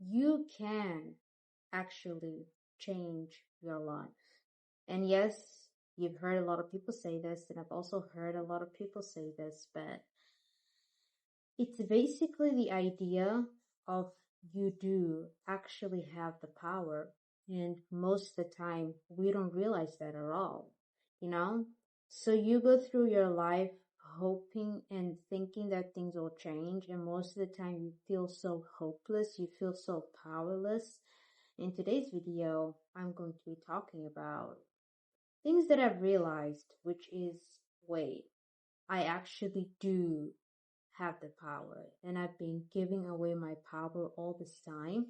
you can actually change your life. And yes, you've heard a lot of people say this, and I've also heard a lot of people say this, but it's basically the idea of you do actually have the power. And most of the time, we don't realize that at all, you know? So you go through your life hoping and thinking that things will change, and most of the time you feel so hopeless, you feel so powerless. In today's video, I'm going to be talking about things that I've realized, which is, wait, I actually do have the power, and I've been giving away my power all this time,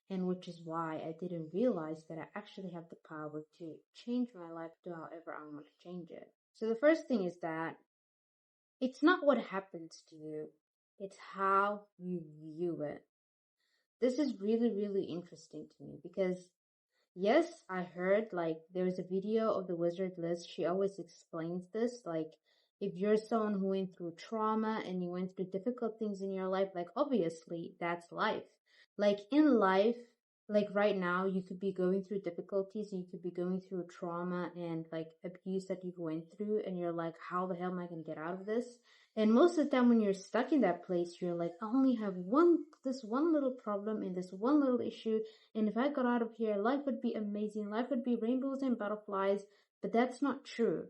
and which is why I didn't realize that I actually have the power to change my life to however I want to change it. So the first thing is that it's not what happens to you, it's how you view it. This is really, really interesting to me because yes, I heard like there's a video of the Wizard Liz. She always explains this. Like, if you're someone who went through trauma and you went through difficult things in your life, like obviously that's life. Like in life, like right now, you could be going through difficulties, you could be going through trauma and like abuse that you went through, and you're like, how the hell am I gonna get out of this? And most of the time when you're stuck in that place, you're like, I only have this one little problem and this one little issue, and if I got out of here, life would be amazing, life would be rainbows and butterflies. But that's not true.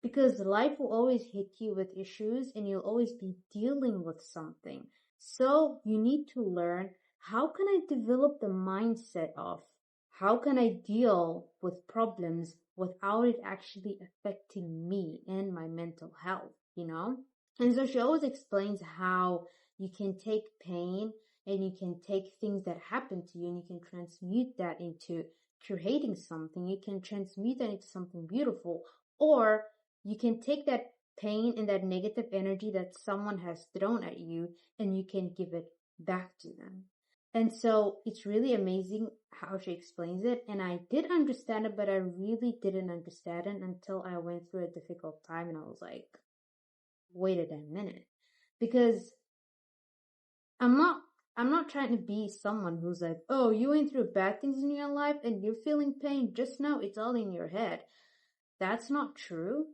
Because life will always hit you with issues and you'll always be dealing with something. So you need to learn, how can I develop the mindset of how can I deal with problems without it actually affecting me and my mental health, you know? And so she always explains how you can take pain and you can take things that happen to you and you can transmute that into creating something. You can transmute that into something beautiful, or you can take that pain and that negative energy that someone has thrown at you and you can give it back to them. And so it's really amazing how she explains it. And I did understand it, but I really didn't understand it until I went through a difficult time and I was like, wait a damn minute. Because I'm not trying to be someone who's like, oh, you went through bad things in your life and you're feeling pain. Just know it's all in your head. That's not true.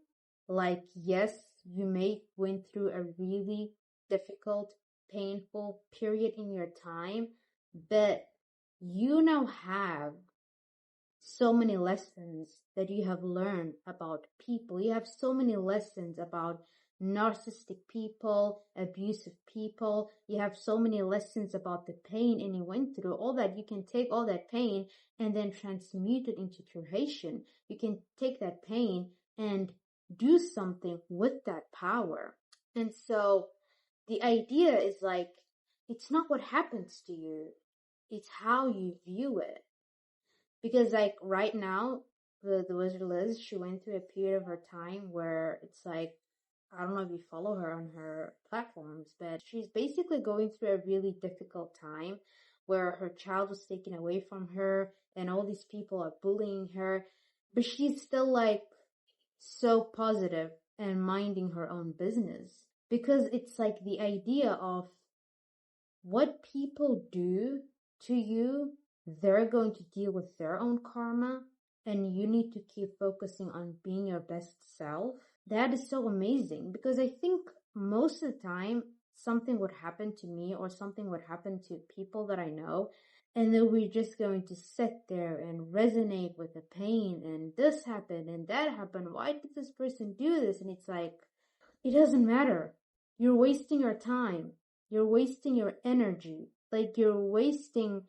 Like, yes, you may went through a really difficult, painful period in your time, but you now have so many lessons that you have learned about people. You have so many lessons about narcissistic people, abusive people. You have so many lessons about the pain and you went through all that. You can take all that pain and then transmute it into creation. You can take that pain and do something with that power. And so the idea is like, it's not what happens to you, it's how you view it. Because like right now, the Wizard Liz, she went through a period of her time where it's like, I don't know if you follow her on her platforms, but she's basically going through a really difficult time where her child was taken away from her and all these people are bullying her, but she's still like so positive and minding her own business. Because it's like the idea of what people do to you, they're going to deal with their own karma, and you need to keep focusing on being your best self. That is so amazing, because I think most of the time something would happen to me or something would happen to people that I know, and then we're just going to sit there and resonate with the pain, and this happened and that happened. Why did this person do this? And it's like, it doesn't matter. You're wasting your time. You're wasting your energy. Like, you're wasting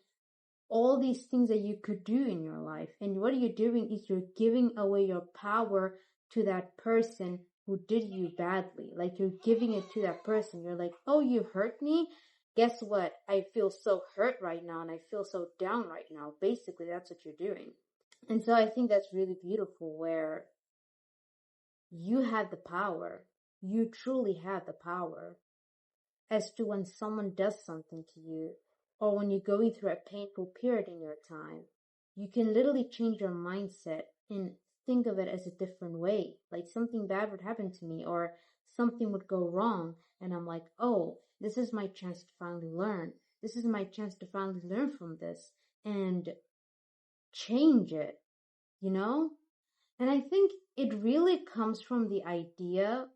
all these things that you could do in your life. And what you're doing is you're giving away your power to that person who did you badly. Like, you're giving it to that person. You're like, oh, you hurt me? Guess what? I feel so hurt right now and I feel so down right now. Basically, that's what you're doing. And so I think that's really beautiful, where you have the power. You truly have the power as to when someone does something to you, or when you're going through a painful period in your time. You can literally change your mindset and think of it as a different way. Like, something bad would happen to me or something would go wrong, and I'm like, oh, this is my chance to finally learn. This is my chance to finally learn from this and change it, you know? And I think it really comes from the idea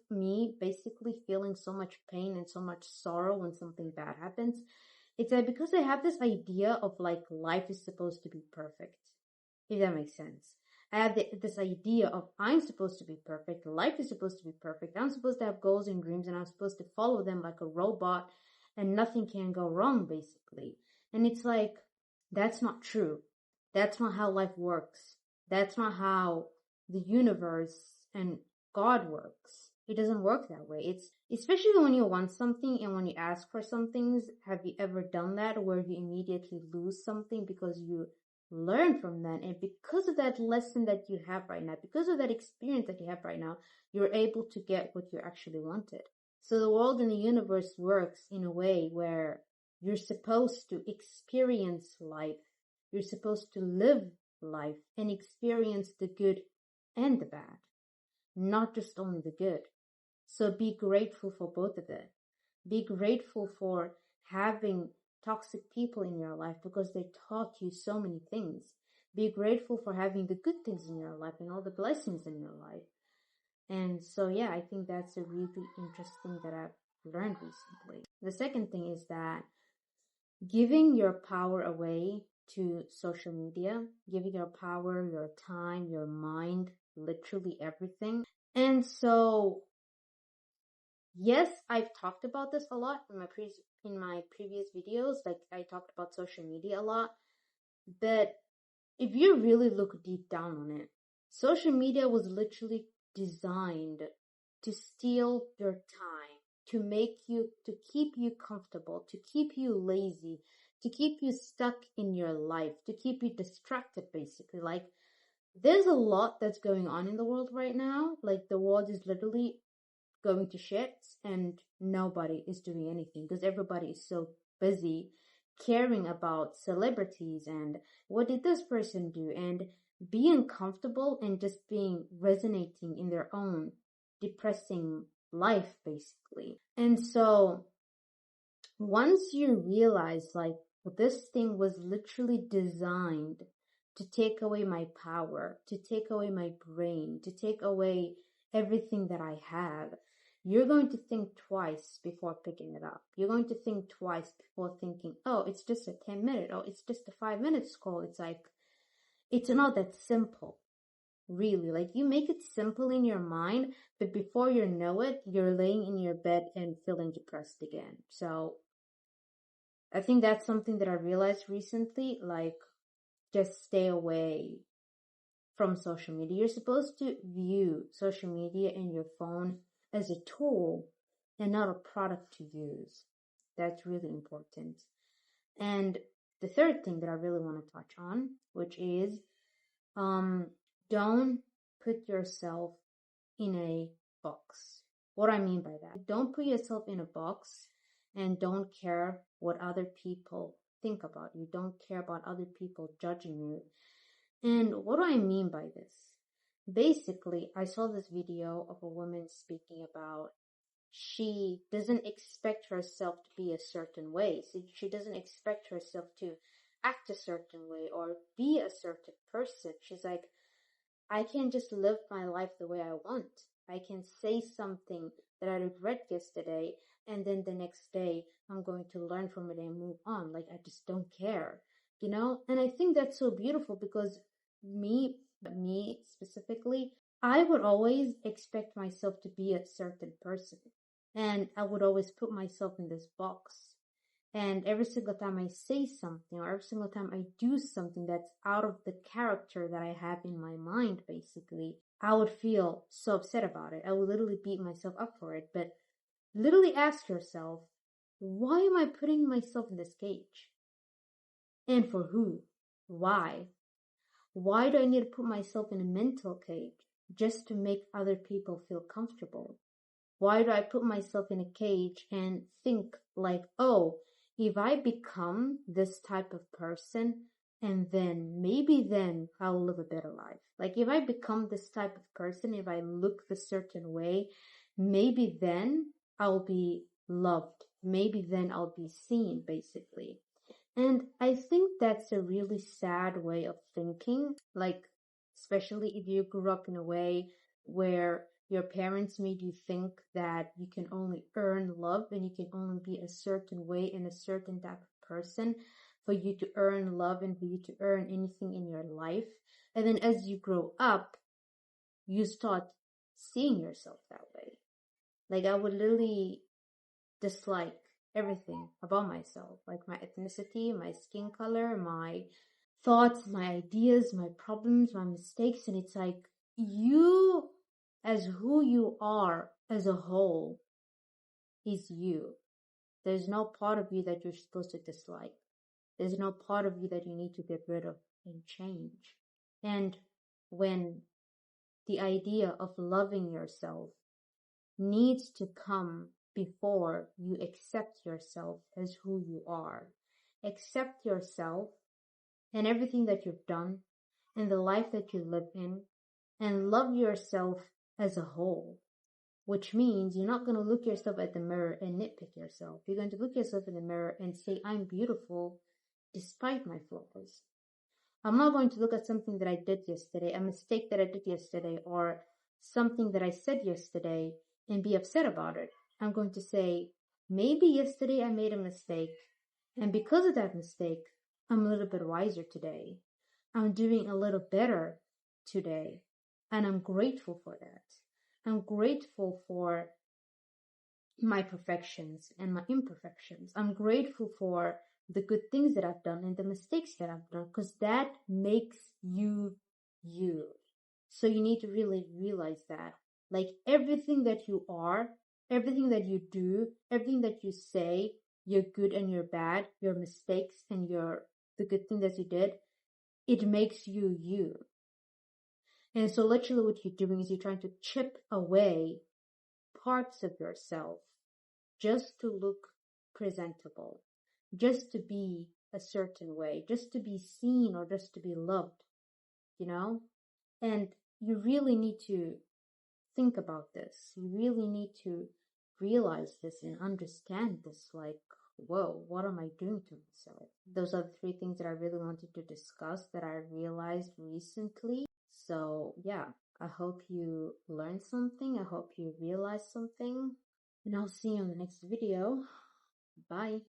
me basically feeling so much pain and so much sorrow when something bad happens. It's that because I have this idea of like life is supposed to be perfect, if that makes sense. I have this idea of I'm supposed to be perfect, life is supposed to be perfect, I'm supposed to have goals and dreams, and I'm supposed to follow them like a robot, and nothing can go wrong, basically. And it's like, that's not true. That's not how life works. That's not how the universe and God works. It doesn't work that way. It's especially when you want something and when you ask for some things. Have you ever done that where you immediately lose something because you learn from that, and because of that lesson that you have right now, because of that experience that you have right now, you're able to get what you actually wanted. So the world and the universe works in a way where you're supposed to experience life. You're supposed to live life and experience the good and the bad, not just only the good. So be grateful for both of it. Be grateful for having toxic people in your life because they taught you so many things. Be grateful for having the good things in your life and all the blessings in your life. And so, yeah, I think that's a really interesting that I've learned recently. The second thing is that giving your power away to social media, giving your power, your time, your mind, literally everything. And so, yes, I've talked about this a lot in my previous videos. Like, I talked about social media a lot. But if you really look deep down on it, social media was literally designed to steal your time, to keep you comfortable, to keep you lazy, to keep you stuck in your life, to keep you distracted, basically. Like, there's a lot that's going on in the world right now. Like, the world is literally going to shit and nobody is doing anything because everybody is so busy caring about celebrities and what did this person do, and being comfortable and just being resonating in their own depressing life, basically. And so once you realize like this thing was literally designed to take away my power, to take away my brain, to take away everything that I have, you're going to think twice before picking it up. You're going to think twice before thinking, oh, it's just a 10-minute, oh, it's just a 5-minute scroll. It's like, it's not that simple, really. Like, you make it simple in your mind, but before you know it, you're laying in your bed and feeling depressed again. So I think that's something that I realized recently, like, just stay away from social media. You're supposed to view social media and your phone as a tool and not a product to use. That's really important. And the third thing that I really want to touch on, which is, don't put yourself in a box. What I mean by that, don't put yourself in a box and don't care what other people think about you. Don't care about other people judging you. And what do I mean by this? Basically, I saw this video of a woman speaking about she doesn't expect herself to be a certain way. So she doesn't expect herself to act a certain way or be a certain person. She's like, I can just live my life the way I want. I can say something that I regret yesterday, and then the next day I'm going to learn from it and move on. Like, I just don't care, you know? And I think that's so beautiful because me specifically, I would always expect myself to be a certain person. And I would always put myself in this box. And every single time I say something or every single time I do something that's out of the character that I have in my mind, basically, I would feel so upset about it. I would literally beat myself up for it. But literally ask yourself, why am I putting myself in this cage? And for who? Why? Why do I need to put myself in a mental cage just to make other people feel comfortable? Why do I put myself in a cage and think like, oh, if I become this type of person, and then maybe then I'll live a better life. Like, if I become this type of person, if I look the certain way, maybe then I'll be loved maybe then I'll be seen, basically. And I think that's a really sad way of thinking. Like, especially if you grew up in a way where your parents made you think that you can only earn love and you can only be a certain way and a certain type of person for you to earn love and for you to earn anything in your life. And then as you grow up, you start seeing yourself that way. Like, I would literally dislike everything about myself, like my ethnicity, my skin color, my thoughts, my ideas, my problems, my mistakes. And it's like, you, as who you are as a whole, is you. There's no part of you that you're supposed to dislike. There's no part of you that you need to get rid of and change. And when the idea of loving yourself needs to come before you accept yourself as who you are. Accept yourself and everything that you've done and the life that you live in, and love yourself as a whole, which means you're not going to look yourself at the mirror and nitpick yourself. You're going to look yourself in the mirror and say, I'm beautiful despite my flaws. I'm not going to look at something that I did yesterday, a mistake that I did yesterday, or something that I said yesterday and be upset about it. I'm going to say, maybe yesterday I made a mistake, and because of that mistake, I'm a little bit wiser today. I'm doing a little better today, and I'm grateful for that. I'm grateful for my perfections and my imperfections. I'm grateful for the good things that I've done and the mistakes that I've done, because that makes you you. So you need to really realize that. Like, everything that you are, everything that you do, everything that you say, your good and your bad, your mistakes and the good thing that you did, it makes you you. And so literally what you're doing is you're trying to chip away parts of yourself just to look presentable, just to be a certain way, just to be seen or just to be loved, you know? And you really need to think about this. You really need to realize this and understand this. Like, whoa, what am I doing to myself? Those are the three things that I really wanted to discuss that I realized recently. So yeah, I hope you learned something. I hope you realized something. And I'll see you in the next video. Bye.